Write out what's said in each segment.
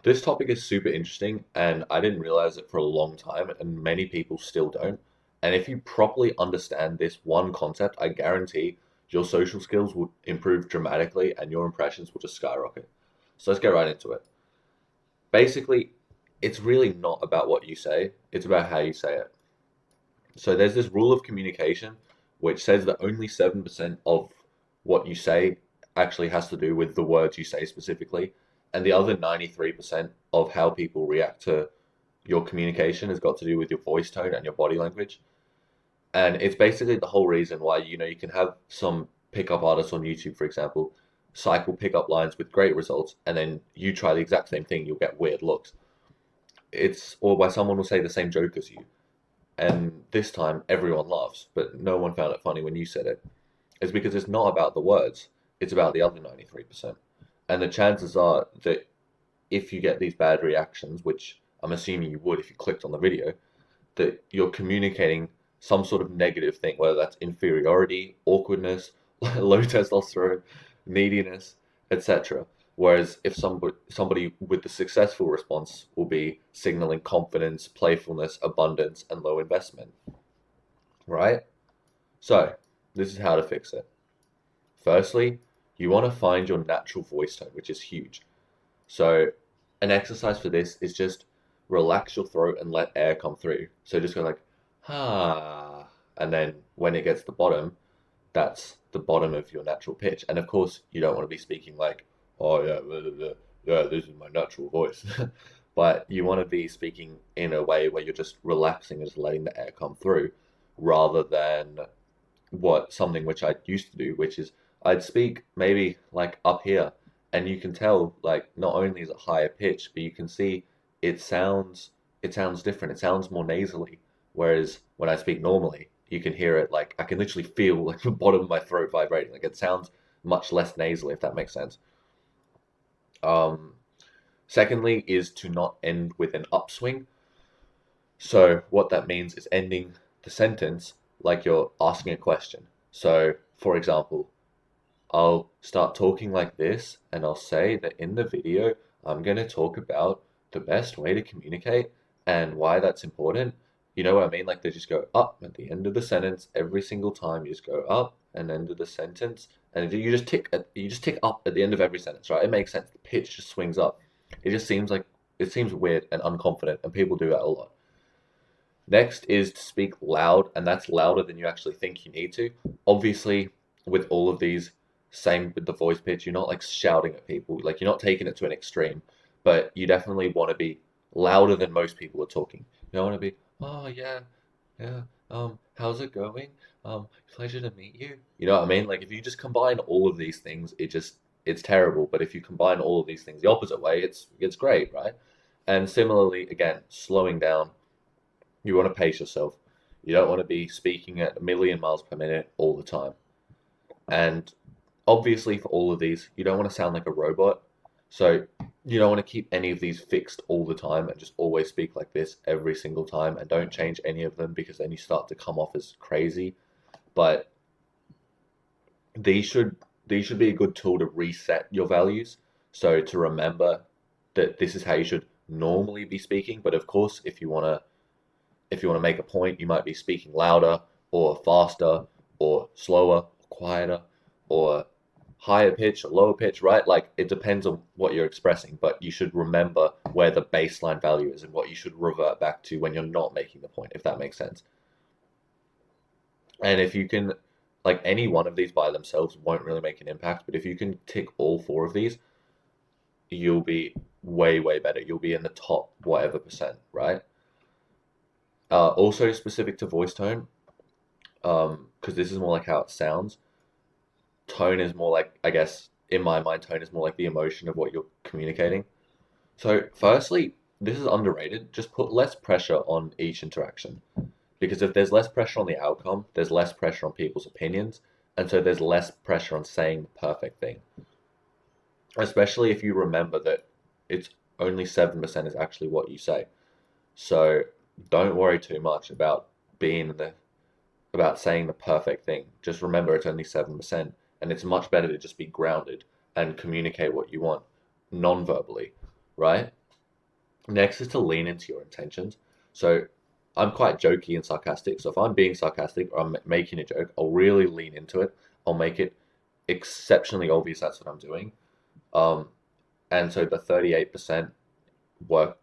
This topic is super interesting, and I didn't realize it for a long time, and many people still don't. And if you properly understand this one concept, I guarantee your social skills will improve dramatically and your impressions will just skyrocket. So let's get right into it. Basically, it's really not about what you say, it's about how you say it. So there's this rule of communication which says that only 7% of what you say actually has to do with the words you say specifically, and the other 93% of how people react to your communication has got to do with your voice tone and your body language. And it's basically the whole reason why, you can have some pickup artists on YouTube, for example, cycle pickup lines with great results, and then you try the exact same thing, you'll get weird looks. It's or why someone will say the same joke as you, and this time everyone laughs, but no one found it funny when you said it, is because it's not about the words, it's about the other 93%. And the chances are that if you get these bad reactions, which I'm assuming you would if you clicked on the video, that you're communicating some sort of negative thing, whether that's inferiority, awkwardness, low testosterone, neediness, etc. Whereas if somebody with the successful response will be signaling confidence, playfulness, abundance, and low investment, right? So this is how to fix it. Firstly, you want to find your natural voice tone, which is huge. So an exercise for this is just relax your throat and let air come through. So just go like, ah, and then when it gets to the bottom, that's the bottom of your natural pitch. And of course, you don't want to be speaking like, oh yeah, blah, blah, blah, yeah, this is my natural voice. But you want to be speaking in a way where you're just relaxing and just letting the air come through, rather than what something which I used to do, which is I'd speak maybe like up here, and you can tell like not only is it higher pitch, but you can see it sounds it sounds different. It sounds more nasally. Whereas when I speak normally, you can hear it like I can literally feel like the bottom of my throat vibrating. Like it sounds much less nasally, if that makes sense. Um, Secondly, is to not end with an upswing. So what that means is ending the sentence like you're asking a question. So, for example, I'll start talking like this, and I'll say that in the video, I'm going to talk about the best way to communicate and why that's important. You know what I mean? Like they just go up at the end of the sentence every single time. You just go up and end of the sentence, and you just tick up at the end of every sentence, right? It makes sense. The pitch just swings up. It just seems like it seems weird and unconfident, and people do that a lot. Next is to speak loud, and that's louder than you actually think you need to. Obviously, with all of these, same with the voice pitch, you're not like shouting at people, like you're not taking it to an extreme, but you definitely want to be louder than most people are talking. You don't want to be, oh yeah, yeah, how's it going? Pleasure to meet you. You know what I mean? Like if you just combine all of these things, it's terrible. But if you combine all of these things the opposite way, it's great, right? And similarly, again, slowing down, you want to pace yourself. You don't want to be speaking at a million miles per minute all the time. And obviously, for all of these, you don't want to sound like a robot. So you don't want to keep any of these fixed all the time and just always speak like this every single time and don't change any of them because then you start to come off as crazy. But these should these should be a good tool to reset your values. So to remember that this is how you should normally be speaking. But of course, if you want to make a point, you might be speaking louder or faster or slower or quieter or higher pitch or lower pitch, right? Like it depends on what you're expressing, but you should remember where the baseline value is and what you should revert back to when you're not making the point, if that makes sense. And if you can, like any one of these by themselves won't really make an impact, but if you can tick all four of these, you'll be way, way better. You'll be in the top whatever percent, right? Also specific to voice tone, because this is more like how it sounds. Tone is more like, I guess, in my mind, tone is more like the emotion of what you're communicating. So, firstly, this is underrated. Just put less pressure on each interaction. Because if there's less pressure on the outcome, there's less pressure on people's opinions. And so there's less pressure on saying the perfect thing. Especially if you remember that it's only 7% is actually what you say. So don't worry too much about being the about saying the perfect thing. Just remember it's only 7%, and it's much better to just be grounded and communicate what you want non-verbally, right? Next is to lean into your intentions. So I'm quite jokey and sarcastic. So if I'm being sarcastic or I'm making a joke, I'll really lean into it. I'll make it exceptionally obvious that's what I'm doing. Um, and so the 38%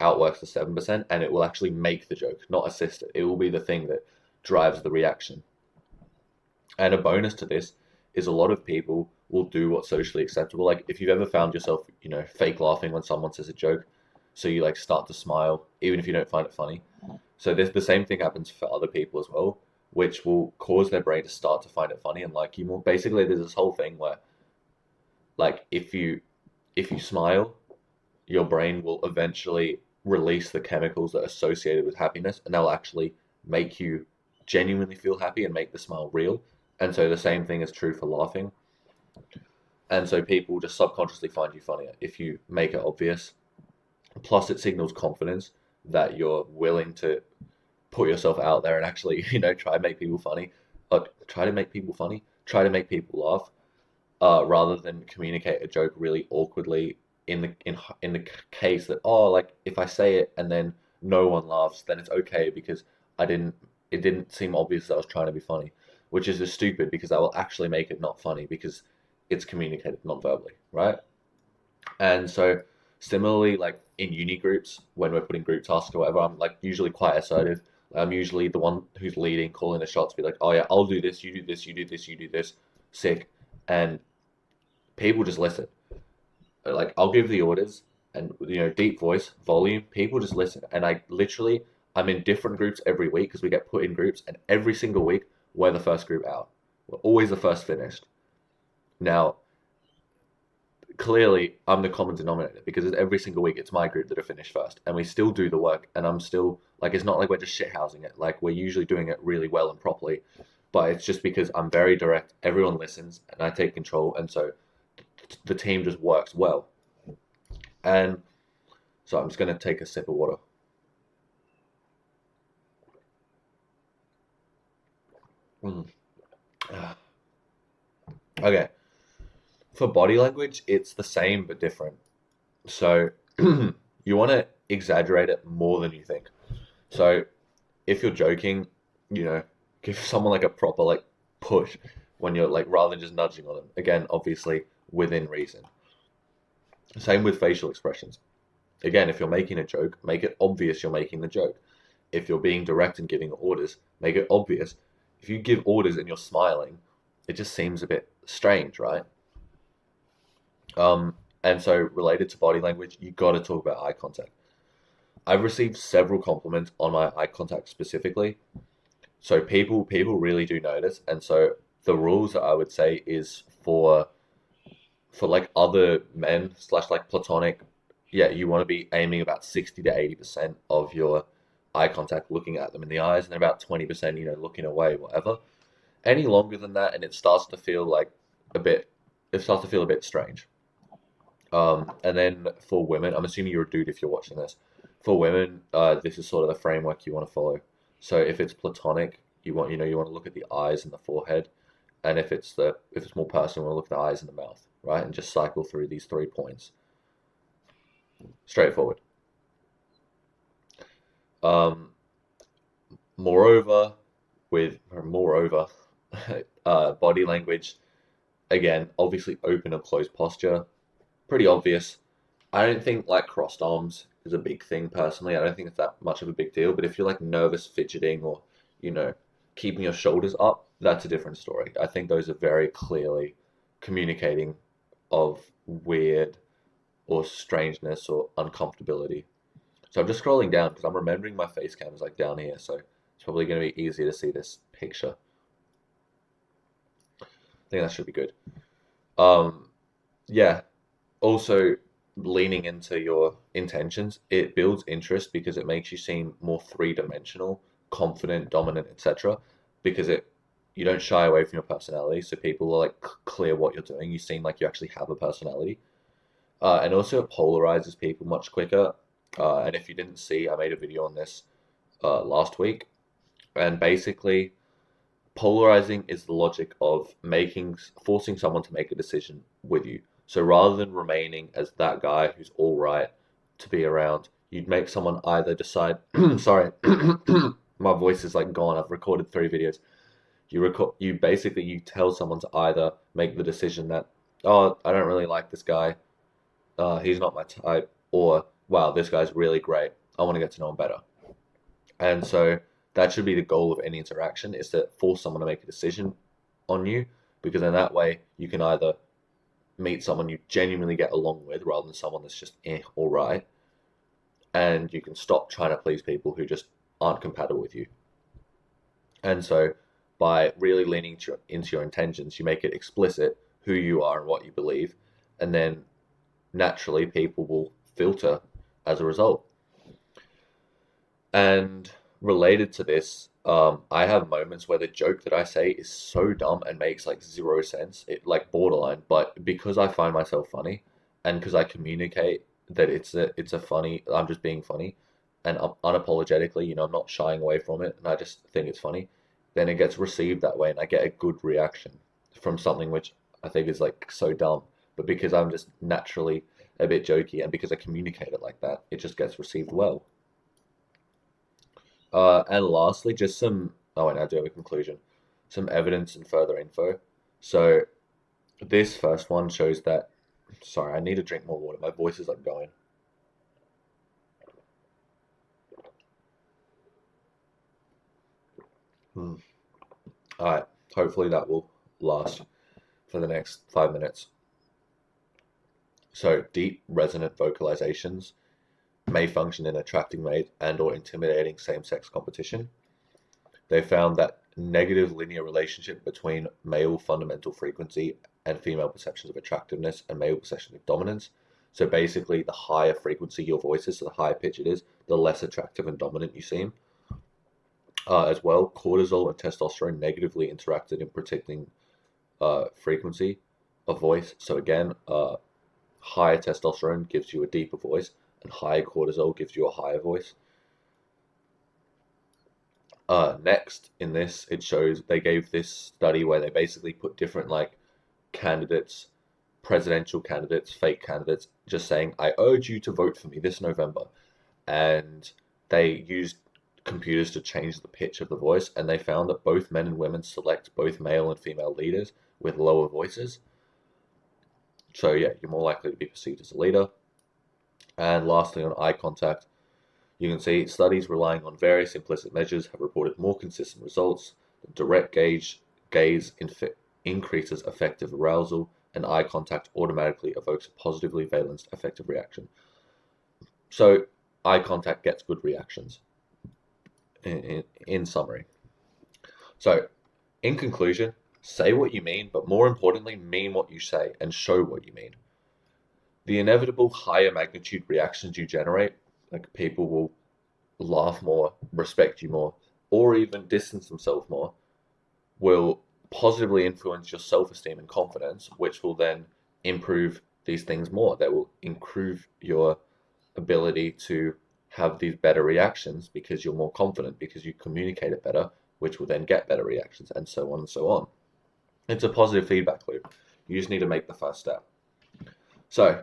outworks the 7%, and it will actually make the joke, not assist it. It will be the thing that drives the reaction. And a bonus to this is a lot of people will do what's socially acceptable. Like if you've ever found yourself, fake laughing when someone says a joke, so you like start to smile even if you don't find it funny. So the same thing happens for other people as well, which will cause their brain to start to find it funny and like you more. Basically, there's this whole thing where like if you smile, your brain will eventually release the chemicals that are associated with happiness, and they'll actually make you genuinely feel happy and make the smile real. And so the same thing is true for laughing. And so people just subconsciously find you funnier if you make it obvious. Plus, it signals confidence that you're willing to put yourself out there and actually, try and make people funny. Try to make people funny. Try to make people laugh, rather than communicate a joke really awkwardly in the case that, oh, like if I say it and then no one laughs, then it's okay because I didn't it didn't seem obvious that I was trying to be funny, which is just stupid because that will actually make it not funny because it's communicated non-verbally, right? And so similarly, like in uni groups, when we're putting group tasks or whatever, I'm like usually quite assertive. I'm usually the one who's leading, calling the shots, be like, oh yeah, I'll do this, you do this, you do this, you do this, sick. And people just listen. Like I'll give the orders and deep voice, volume, people just listen. And I'm in different groups every week because we get put in groups, and every single week we're the first group out. We're always the first finished. Now, clearly I'm the common denominator because every single week it's my group that are finished first, and we still do the work, and I'm still like it's not like we're just shithousing it. Like we're usually doing it really well and properly, but it's just because I'm very direct. Everyone listens, and I take control, and so the team just works well. And so I'm just gonna take a sip of water. Mm. Okay, for body language, it's the same but different. So you want to exaggerate it more than you think. So if you're joking, you know, give someone like a proper like push when you're like rather than just nudging on them. Again, obviously within reason. Same with facial expressions. Again, if you're making a joke, make it obvious you're making the joke. If you're being direct and giving orders, make it obvious. If you give orders and you're smiling, it just seems a bit strange, right? And so related to body language, you got to talk about eye contact. I've received several compliments on my eye contact specifically. So people really do notice. And so the rules that I would say is for like other men slash like platonic, yeah, you want to be aiming about 60 to 80% of your eye contact, looking at them in the eyes, and about 20%, looking away, whatever. Any longer than that, and a bit, it starts to feel a bit strange. And then for women, I'm assuming you're a dude if you're watching this. For women, this is sort of the framework you want to follow. So if it's platonic, you want to look at the eyes and the forehead, and if it's more personal, you want to look at the eyes and the mouth, right? And just cycle through these 3 points. Straightforward. Um, moreover, moreover, body language, again, obviously open and closed posture, pretty obvious. I don't think like crossed arms is a big thing personally. I don't think it's that much of a big deal. But if you're like nervous, fidgeting, or you know, keeping your shoulders up, that's a different story. I think those are very clearly communicating of weird or strangeness or uncomfortability. So I'm just scrolling down because I'm remembering my face cam is like down here, so it's probably going to be easier to see this picture. I think that should be good. Um, yeah. Also, leaning into your intentions, it builds interest because it makes you seem more three-dimensional, confident, dominant, etc. Because you don't shy away from your personality, so people are like clear what you're doing. You seem like you actually have a personality. And also it polarizes people much quicker. And if you didn't see, I made a video on this last week. And basically, polarizing is the logic of forcing someone to make a decision with you. So rather than remaining as that guy who's all right, to be around. You'd make someone either decide, sorry, my voice is like gone. I've recorded 3 videos. You tell someone to either make the decision that, oh, I don't really like this guy, he's not my type, or wow, this guy's really great. I want to get to know him better. And so that should be the goal of any interaction, is to force someone to make a decision on you, because in that way you can either meet someone you genuinely get along with rather than someone that's just all right, and you can stop trying to please people who just aren't compatible with you. And so by really leaning into your intentions, you make it explicit who you are and what you believe, and then naturally people will filter as a result. And related to this, I have moments where the joke that I say is so dumb and makes like zero sense, it like borderline, but because I find myself funny and because I communicate that it's a funny, I'm just being funny, and unapologetically, I'm not shying away from it, and I just think it's funny, then it gets received that way, and I get a good reaction from something which I think is like so dumb, but because I'm just naturally a bit jokey, and because I communicate it like that, it just gets received well. And lastly, just some, oh, and I do have a conclusion, some evidence and further info. So this first one shows that, sorry, I need to drink more water. My voice is like going. Hmm. All right, hopefully that will last for the next 5 minutes. So deep resonant vocalizations may function in attracting mate and or intimidating same-sex competition. They found that negative linear relationship between male fundamental frequency and female perceptions of attractiveness and male perceptions of dominance. So basically, the higher frequency your voice is, so the higher pitch it is, the less attractive and dominant you seem. As well, cortisol and testosterone negatively interacted in predicting frequency of voice. So again, higher testosterone gives you a deeper voice, and higher cortisol gives you a higher voice. Next, in this, it shows they gave this study where they basically put different like candidates, presidential candidates, fake candidates, just saying, I urge you to vote for me this November. And they used computers to change the pitch of the voice, and they found that both men and women select both male and female leaders with lower voices. So yeah, you're more likely to be perceived as a leader. And lastly, on eye contact, you can see studies relying on various implicit measures have reported more consistent results. Direct gaze increases affective arousal, and eye contact automatically evokes a positively valenced affective reaction. So eye contact gets good reactions, in summary. So in conclusion, say what you mean, but more importantly, mean what you say and show what you mean. The inevitable higher magnitude reactions you generate, like people will laugh more, respect you more, or even distance themselves more, will positively influence your self-esteem and confidence, which will then improve these things more. That will improve your ability to have these better reactions because you're more confident, because you communicate it better, which will then get better reactions, and so on and so on. It's a positive feedback loop. You just need to make the first step. So,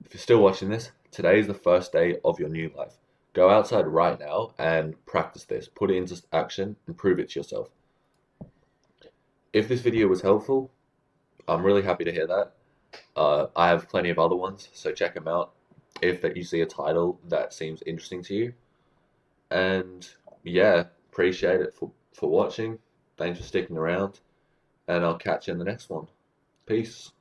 if you're still watching this, today is the first day of your new life. Go outside right now and practice this. Put it into action and prove it to yourself. If this video was helpful, I'm really happy to hear that. I have plenty of other ones, so check them out if that you see a title that seems interesting to you. And yeah, appreciate it for watching. Thanks for sticking around, and I'll catch you in the next one. Peace.